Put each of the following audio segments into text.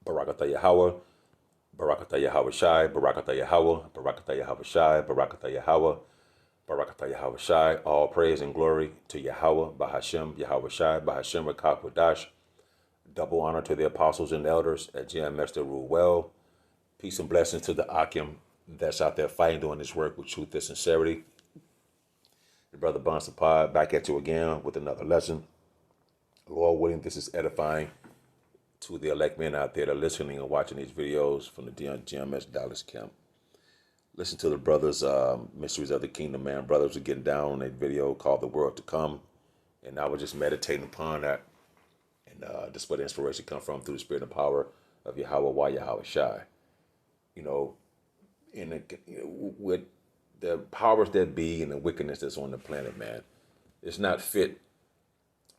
Barakatah Yahweh, Barakatah Yahweh Shai, Barakatah Yahweh, Barakatah Yahweh Shai, Barakatah Yahweh, Barakatah Yahweh Shai. All praise and glory to Yahweh, Bahashem, Yahweh Shai, Bahashem Rakak Wadash. Double honor to the apostles and elders at GMS that rule well. Peace and blessings to the Akim that's out there fighting, doing this work with truth and sincerity. Your brother Bon Sapad back at you again with another lesson. Lord willing, this is edifying to the elect men out there that are listening and watching these videos from the GMS Dallas camp. Listen to the brothers, Mysteries of the Kingdom, man. Brothers are getting down on a video called The World to Come. And I was just meditating upon that. And this is where the inspiration comes from, through the spirit and power of Yahweh, Yahweh Shai. You know, with the powers that be and the wickedness that's on the planet, man, it's not fit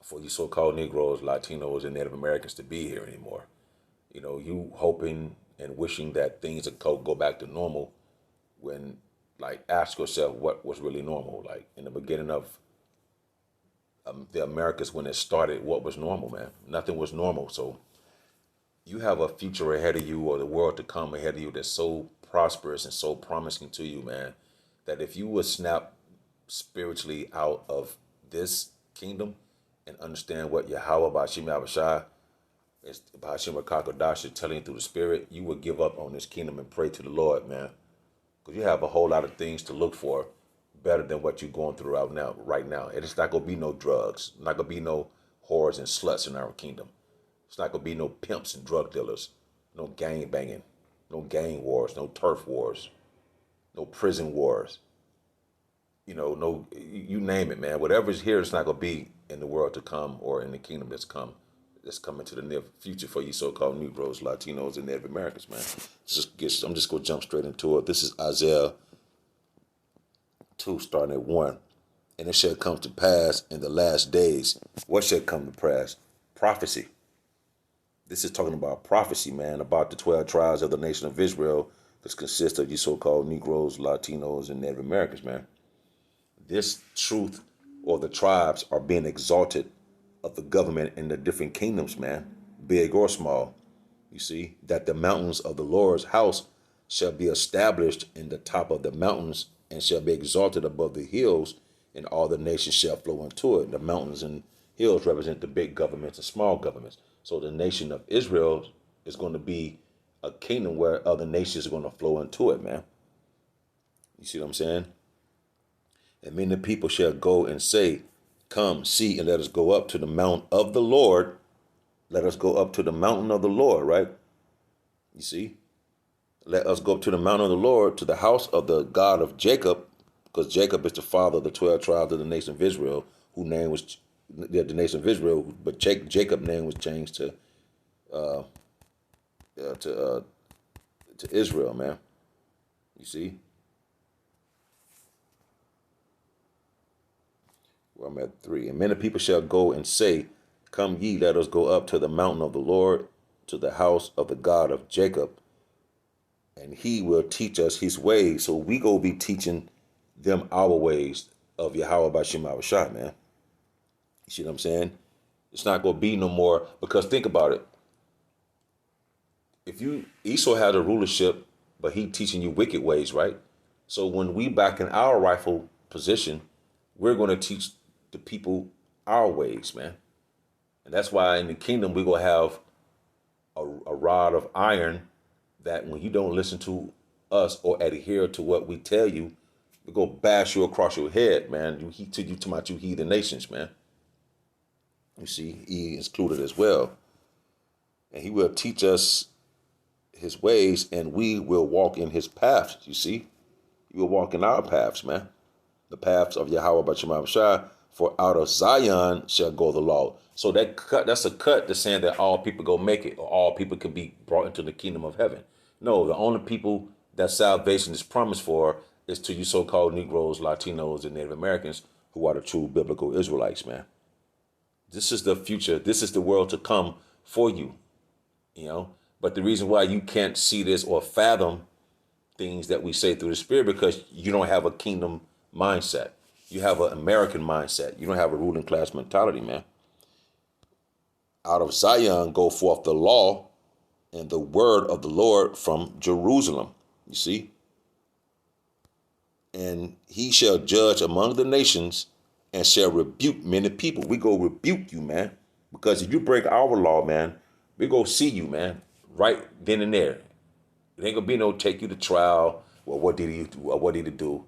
for you so-called Negroes, Latinos, and Native Americans to be here anymore. You know, you hoping and wishing that things would go back to normal when, like, ask yourself what was really normal. Like, in the beginning of the Americas, when it started, what was normal, man? Nothing was normal. So you have a future ahead of you, or the world to come ahead of you, that's so prosperous and so promising to you, man, that if you would snap spiritually out of this kingdom and understand what Yahweh Bashim Abishai is, Bashim Kakodash is telling you through the spirit, you would give up on this kingdom and pray to the Lord, man. Because you have a whole lot of things to look for better than what you're going through right now. And it's not going to be no drugs, not going to be no whores and sluts in our kingdom. It's not going to be no pimps and drug dealers, no gang banging, no gang wars, no turf wars, no prison wars. You know, no, you name it, man. Whatever's here, it's not going to be in the world to come or in the kingdom that's coming to the near future for you so-called Negroes, Latinos, and Native Americans, man. I'm just going to jump straight into it. This is Isaiah 2, starting at 1. And it shall come to pass in the last days. What shall come to pass? Prophecy. This is talking about prophecy, man, about the 12 tribes of the nation of Israel, which consists of you so-called Negroes, Latinos, and Native Americans, man. This truth, or the tribes, are being exalted of the government in the different kingdoms, man, big or small. You see, that the mountains of the Lord's house shall be established in the top of the mountains and shall be exalted above the hills, and all the nations shall flow into it. The mountains and hills represent the big governments and small governments. So the nation of Israel is going to be a kingdom where other nations are going to flow into it, man. You see what I'm saying? And many people shall go and say, come, see, and let us go up to the mount of the Lord. Let us go up to the mountain of the Lord, right? You see? Let us go up to the mountain of the Lord, to the house of the God of Jacob, because Jacob is the father of the 12 tribes of the nation of Israel, whose name was the nation of Israel, but Jacob's name was changed to Israel, man. You see? Well, I'm at 3. And many people shall go and say, come ye, let us go up to the mountain of the Lord, to the house of the God of Jacob, and he will teach us his ways. So we go be teaching them our ways of Yahweh Bashim Avashai, man. You see what I'm saying? It's not going to be no more, because think about it. If Esau had a rulership, but he teaching you wicked ways, right? So when we back in our rightful position, we're going to teach the people our ways, man. And that's why in the kingdom, we're going to have a rod of iron that when you don't listen to us or adhere to what we tell you, we go bash you across your head, man. You heathen nations, man. You see, he is included as well. And he will teach us his ways, and we will walk in his paths, you see. You will walk in our paths, man. The paths of Yahweh B'Shem Shai, for out of Zion shall go the law. So that's a cut that's saying that all people go make it, or all people can be brought into the kingdom of heaven. No, the only people that salvation is promised for is to you so-called Negroes, Latinos, and Native Americans, who are the true biblical Israelites, man. This is the future. This is the world to come for you, you know. But the reason why you can't see this or fathom things that we say through the Spirit, because you don't have a kingdom mindset. You have an American mindset. You don't have a ruling class mentality, man. Out of Zion go forth the law and the word of the Lord from Jerusalem. You see? And he shall judge among the nations and shall rebuke many people. We go rebuke you, man. Because if you break our law, man, we go see you, man, right then and there. It ain't gonna be no take you to trial. Well, what did he do? Or what did he do?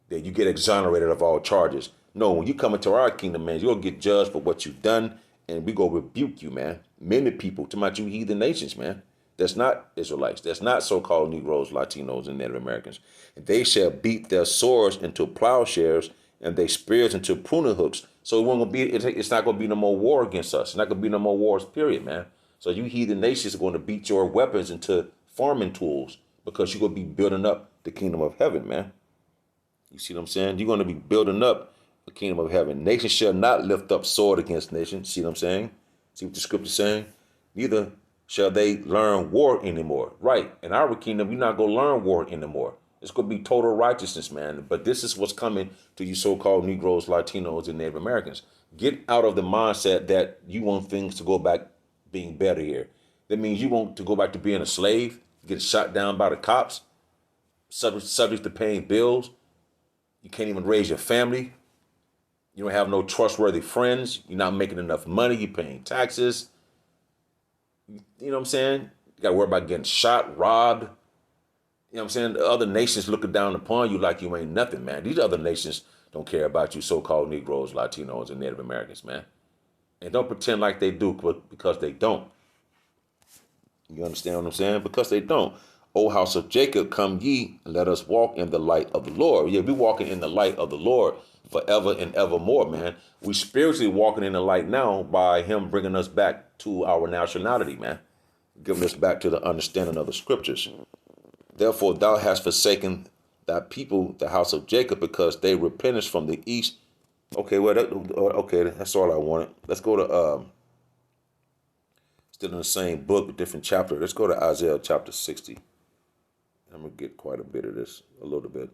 That you get exonerated of all charges. No, when you come into our kingdom, man, you're gonna get judged for what you've done, and we go rebuke you, man. Many people, to my you heathen nations, man. That's not Israelites. That's not so-called Negroes, Latinos, and Native Americans. They shall beat their swords into plowshares and their spears into pruning hooks. So it won't gonna be. It's not gonna be no more war against us. It's not gonna be no more wars. Period, man. So you heathen nations are going to beat your weapons into farming tools because you're gonna be building up the kingdom of heaven, man. You see what I'm saying? You're going to be building up the kingdom of heaven. Nation shall not lift up sword against nation. See what I'm saying? See what the scripture's saying? Neither shall they learn war anymore. Right. In our kingdom, you're not going to learn war anymore. It's going to be total righteousness, man. But this is what's coming to you so-called Negroes, Latinos, and Native Americans. Get out of the mindset that you want things to go back being better here. That means you want to go back to being a slave, get shot down by the cops, subject to paying bills. You can't even raise your family. You don't have no trustworthy friends. You're not making enough money. You're paying taxes. You know what I'm saying? You got to worry about getting shot, robbed. You know what I'm saying? The other nations looking down upon you like you ain't nothing, man. These other nations don't care about you so-called Negroes, Latinos, and Native Americans, man. And don't pretend like they do because they don't. You understand what I'm saying? Because they don't. O house of Jacob, come ye, and let us walk in the light of the Lord. Yeah, we walking in the light of the Lord forever and evermore, man. We spiritually walking in the light now by him bringing us back to our nationality, man. Giving us back to the understanding of the scriptures. Therefore, thou hast forsaken thy people, the house of Jacob, because they replenished from the east. Okay, well, that's all I wanted. Let's go to, still in the same book, a different chapter. Let's go to Isaiah chapter 60. I'm going to get quite a bit of this, a little bit.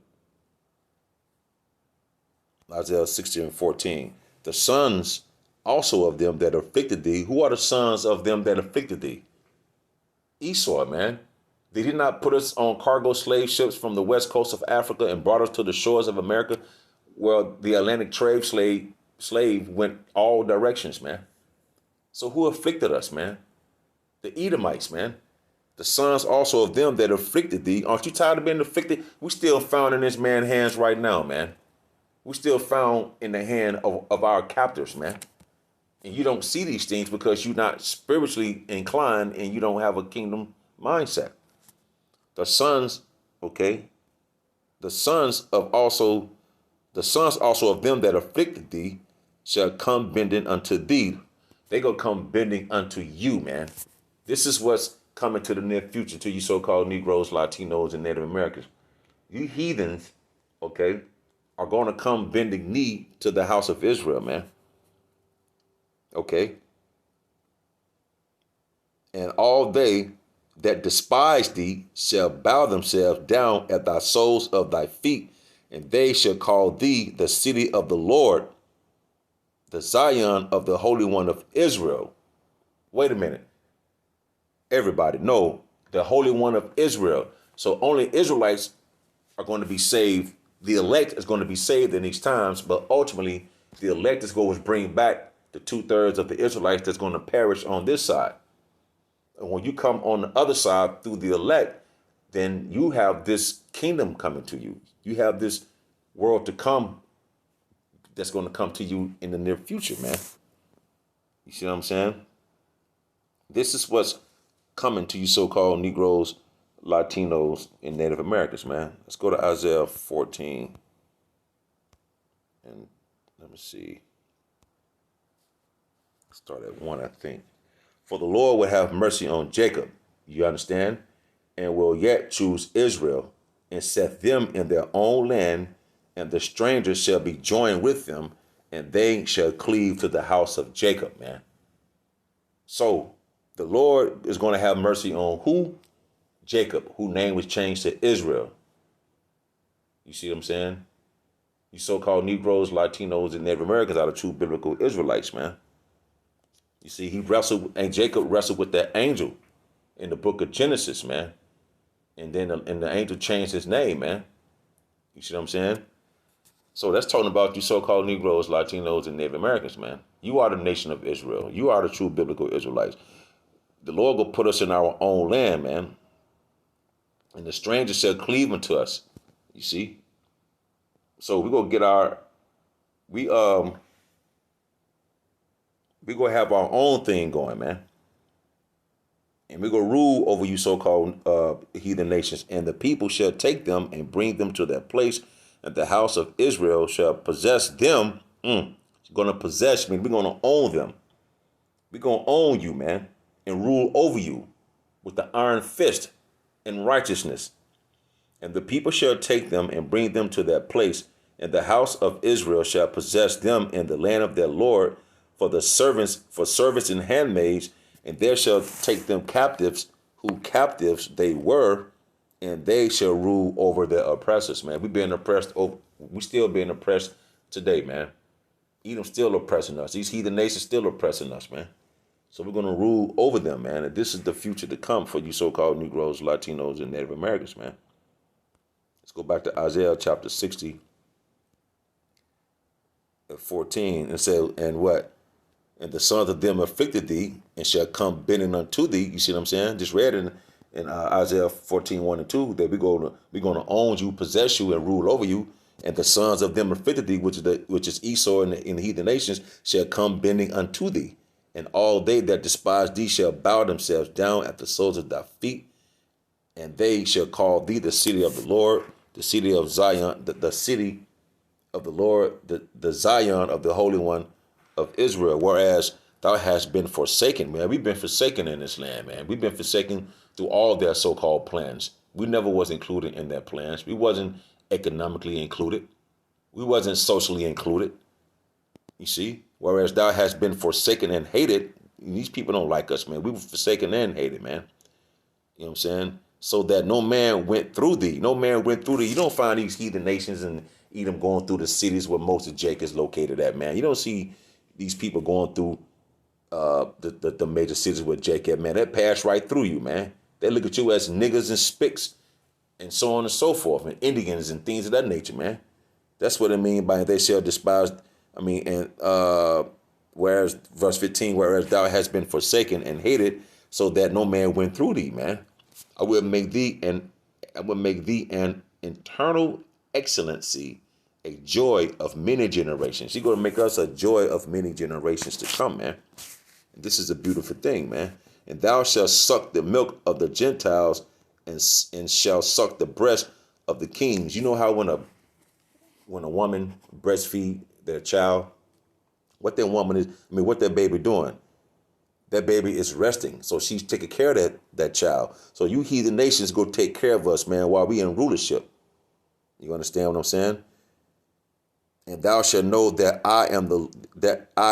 Isaiah 60 and 14. The sons also of them that afflicted thee. Who are the sons of them that afflicted thee? Esau, man. They did not put us on cargo slave ships from the west coast of Africa and brought us to the shores of America, where the Atlantic trade slave went all directions, man. So who afflicted us, man? The Edomites, man. The sons also of them that afflicted thee. Aren't you tired of being afflicted? We still found in this man's hands right now, man. We still found in the hand of our captors, man. And you don't see these things because you're not spiritually inclined and you don't have a kingdom mindset. The sons, okay, the sons also of them that afflicted thee shall come bending unto thee. They gonna come bending unto you, man. This is what's coming to the near future to you so-called Negroes, Latinos, and Native Americans. You heathens, okay, are going to come bending knee to the house of Israel, man. Okay? And all they that despise thee shall bow themselves down at thy soles of thy feet, and they shall call thee the city of the Lord, the Zion of the Holy One of Israel. Wait a minute. Everybody, no, the Holy One of Israel. So only Israelites are going to be saved. The elect is going to be saved in these times, but ultimately the elect is going to bring back the 2/3 of the Israelites that's going to perish on this side. And when you come on the other side through the elect, then you have this kingdom coming to you. You have this world to come that's going to come to you in the near future, man. You see what I'm saying? This is what's coming to you so-called Negroes, Latinos, and Native Americans, man. Let's go to Isaiah 14. And let me see. Start at 1, I think. For the Lord will have mercy on Jacob, you understand, and will yet choose Israel and set them in their own land, and the strangers shall be joined with them, and they shall cleave to the house of Jacob, man. So the Lord is going to have mercy on who? Jacob, whose name was changed to Israel. You see what I'm saying? You so-called Negroes, Latinos, and Native Americans are the true biblical Israelites, man. You see, Jacob wrestled with that angel. in the book of Genesis, man. And then and the angel changed his name, man. You see what I'm saying? So that's talking about you so-called Negroes, Latinos, and Native Americans, man. You are the nation of Israel. You are the true biblical Israelites. The Lord will put us in our own land, man. And the stranger shall cleave unto us. You see? So we're gonna get we gonna have our own thing going, man. And we're gonna rule over you so-called heathen nations, and the people shall take them and bring them to their place, and the house of Israel shall possess them. Gonna possess me. We're gonna own them. We're gonna own you, man, and rule over you with the iron fist in righteousness. And the people shall take them and bring them to their place, and the house of Israel shall possess them in the land of their Lord for servants and handmaids, and there shall take them captives, who captives they were, and they shall rule over their oppressors, man. We still being oppressed today, man. Edom still oppressing us. These heathen nations still oppressing us, man. So we're going to rule over them, man. And this is the future to come for you so-called Negroes, Latinos, and Native Americans, man. Let's go back to Isaiah chapter 60, 14, and say, and what? And the sons of them afflicted thee, and shall come bending unto thee. You see what I'm saying? Just read in Isaiah 14, 1 and 2, that we're gonna own you, possess you, and rule over you. And the sons of them afflicted thee, which is Esau and the heathen nations, shall come bending unto thee. And all they that despise thee shall bow themselves down at the soles of thy feet. And they shall call thee the city of the Lord, the city of Zion, the city of the Lord, the Zion of the Holy One of Israel. Whereas thou hast been forsaken, man. We've been forsaken in this land, man. We've been forsaken through all their so-called plans. We never was included in their plans. We wasn't economically included. We wasn't socially included. You see? Whereas thou hast been forsaken and hated. These people don't like us, man. We were forsaken and hated, man. You know what I'm saying? So that no man went through thee. No man went through thee. You don't find these heathen nations and Edom going through the cities where most of Jacob is located at, man. You don't see these people going through the major cities with Jacob, man. They pass right through you, man. They look at you as niggas and spicks and so on and so forth, and Indians and things of that nature, man. That's what I mean by they shall despise. Whereas verse 15, whereas thou hast been forsaken and hated, so that no man went through thee, man. I will make thee an eternal excellency, a joy of many generations. He's going to make us a joy of many generations to come, man. And this is a beautiful thing, man. And thou shalt suck the milk of the Gentiles, and shall suck the breast of the kings. You know how when a woman breastfeed their child, what that baby doing? That baby is resting. So she's taking care of that child. So you heathen nations go take care of us, man, while we in rulership. You understand what I'm saying? And thou shalt know that I,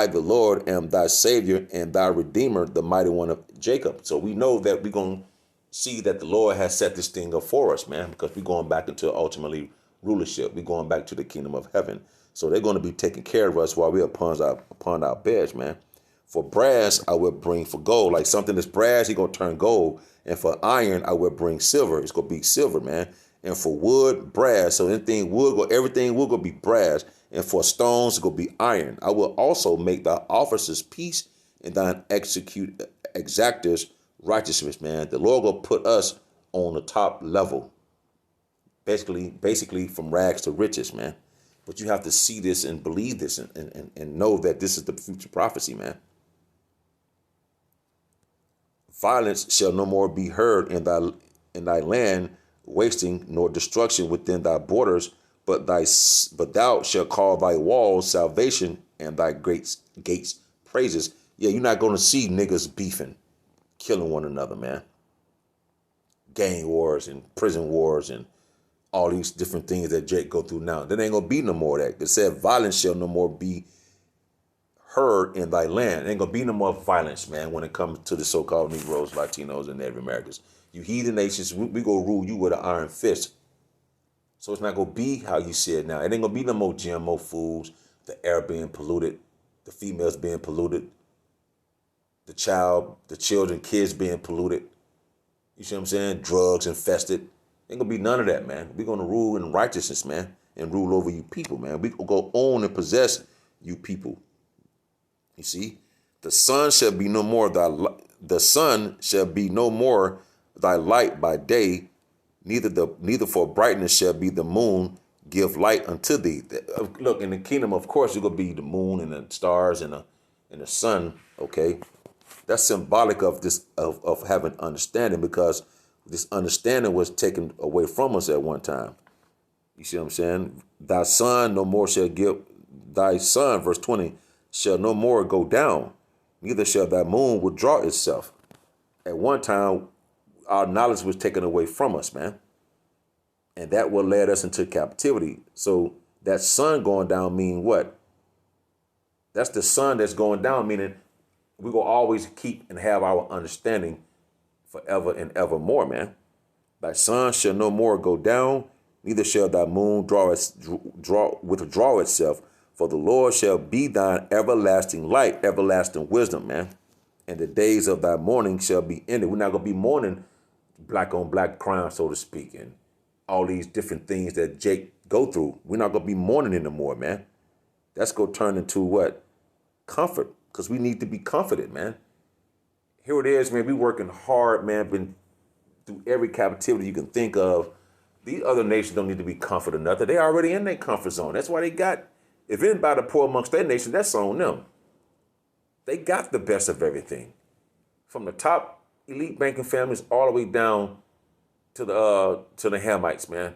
the Lord, am thy Savior and thy Redeemer, the mighty one of Jacob. So we know that we're going to see that the Lord has set this thing up for us, man, because we're going back into ultimately rulership. We're going back to the kingdom of heaven. So they're going to be taking care of us while we're upon our beds, man. For brass, I will bring for gold. Like something that's brass, he's going to turn gold. And for iron, I will bring silver. It's going to be silver, man. And for wood, brass. So everything wood going to be brass. And for stones, it's going to be iron. I will also make thy officers peace and thine exactors righteousness, man. The Lord will put us on the top level. Basically from rags to riches, man. But you have to see this and believe this and know that this is the future prophecy, man. Violence shall no more be heard in thy land, wasting nor destruction within thy borders, but thou shalt call thy walls salvation and thy gates praises. Yeah, you're not going to see niggas beefing, killing one another, man. Gang wars and prison wars and all these different things that Jake go through now. There ain't going to be no more of that. It said violence shall no more be heard in thy land. Ain't gonna be no more violence, man, when it comes to the so-called Negroes, Latinos, and Native Americans. You heathen nations, we gonna rule you with an iron fist. So it's not gonna be how you see it now. It ain't gonna be no more GMO foods, the air being polluted, the females being polluted, the children, kids being polluted. You see what I'm saying? Drugs infested. Ain't gonna be none of that, man. We're gonna rule in righteousness, man, and rule over you people, man. We gonna go own and possess you people. You see, the sun shall be no more the sun shall be no more thy light by day, neither for brightness shall be the moon give light unto thee. Look, in the kingdom, of course, you're gonna be the moon and the stars and the sun. Okay, that's symbolic of this of having understanding, because this understanding was taken away from us at one time. You see what I'm saying? Thy sun no more shall give thy sun, verse 20, shall no more go down, neither shall thy moon withdraw itself. At one time, our knowledge was taken away from us, man. And that will lead us into captivity. So that sun going down mean what? That's the sun that's going down, meaning we will always keep and have our understanding forever and evermore, man. Thy sun shall no more go down, neither shall thy moon withdraw itself. For the Lord shall be thine everlasting light, everlasting wisdom, man. And the days of thy mourning shall be ended. We're not going to be mourning black on black crime, so to speak, and all these different things that Jake go through. We're not going to be mourning anymore, man. That's going to turn into what? Comfort, because we need to be comforted, man. Here it is, man. We working hard, man. Been through every captivity you can think of. These other nations don't need to be comforted or nothing. They already in their comfort zone. That's why they got, if anybody poor amongst their nation, that's on them. They got the best of everything. From the top elite banking families all the way down to the Hamites, man,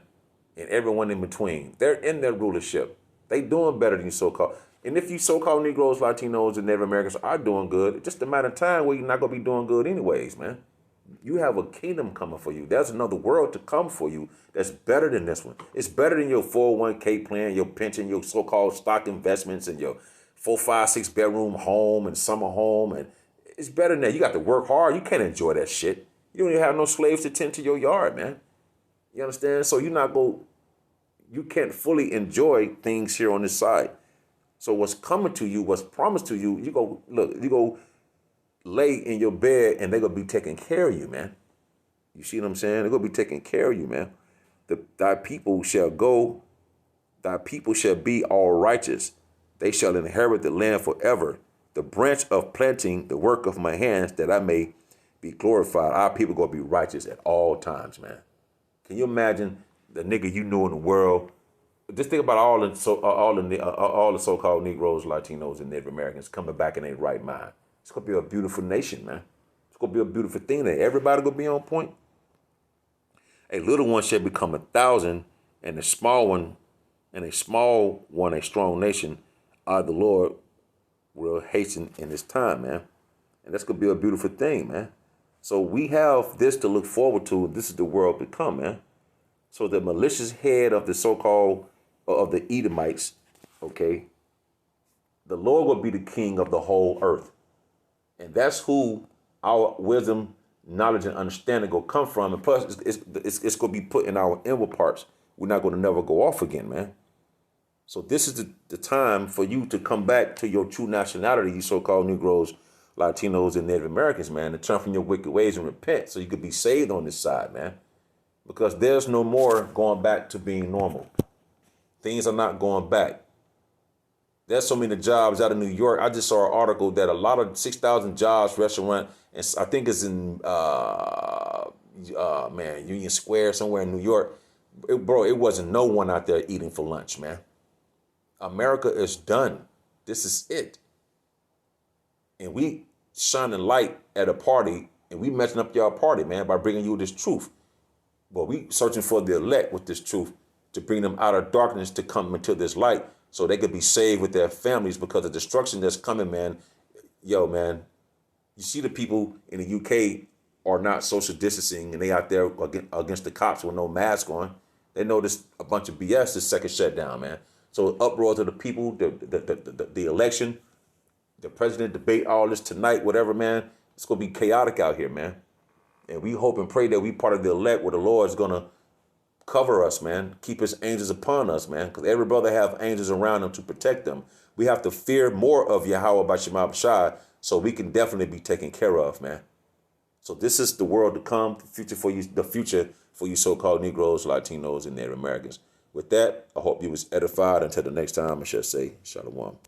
and everyone in between. They're in their rulership. They doing better than you so-called. And if you so-called Negroes, Latinos, and Native Americans are doing good, it's just a matter of time where you're not going to be doing good anyways, man. You have a kingdom coming for you. There's another world to come for you that's better than this one. It's better than your 401k plan, your pension, your so-called stock investments, and your 4, 5, 6 bedroom home and summer home. And it's better than that. You got to work hard. You can't enjoy that shit. You don't even have no slaves to tend to your yard, man. You understand? So you can't fully enjoy things here on this side. So what's coming to you, what's promised to you, you go lay in your bed and they're going to be taking care of you, man. You see what I'm saying? They're going to be taking care of you, man. Thy people shall be all righteous. They shall inherit the land forever. The branch of planting, the work of my hands, that I may be glorified. Our people going to be righteous at all times, man. Can you imagine the nigga you knew in the world? Just think about all the so-called Negroes, Latinos, and Native Americans coming back in their right mind. It's going to be a beautiful nation, man. It's going to be a beautiful thing that everybody going to be on point. A little one shall become 1,000, and a small one, a strong nation. I, the Lord, will hasten in his time, man. And that's going to be a beautiful thing, man. So we have this to look forward to. This is the world to come, man. So the malicious head of the so-called, of the Edomites, okay, the Lord will be the king of the whole earth. And that's who our wisdom, knowledge, and understanding will come from. And plus, it's going to be put in our inward parts. We're not going to never go off again, man. So this is the time for you to come back to your true nationality, you so-called Negroes, Latinos, and Native Americans, man, and turn from your wicked ways and repent so you could be saved on this side, man. Because there's no more going back to being normal. Things are not going back. There's so many jobs out of New York. I just saw an article that a lot of 6,000 jobs, restaurant, and I think it's in Union Square somewhere in New York. It wasn't no one out there eating for lunch, man. America is done. This is it. And we shining light at a party, and we messing up your party, man, by bringing you this truth. But we searching for the elect with this truth to bring them out of darkness to come into this light so they could be saved with their families, because the destruction that's coming, man. Yo, man, you see the people in the UK are not social distancing, and they out there against the cops with no mask on. They know this a bunch of BS, this second shutdown, man. So uproar to the people, the election, the president debate, all this tonight, whatever, man. It's going to be chaotic out here, man. And we hope and pray that we part of the elect where the Lord is going to cover us, man. Keep his angels upon us, man. Because every brother have angels around them to protect them. We have to fear more of Yahweh by Shema B'Shai so we can definitely be taken care of, man. So this is the world to come, the future for you so-called Negroes, Latinos, and Native Americans. With that, I hope you was edified. Until the next time, I shall say, Shalom.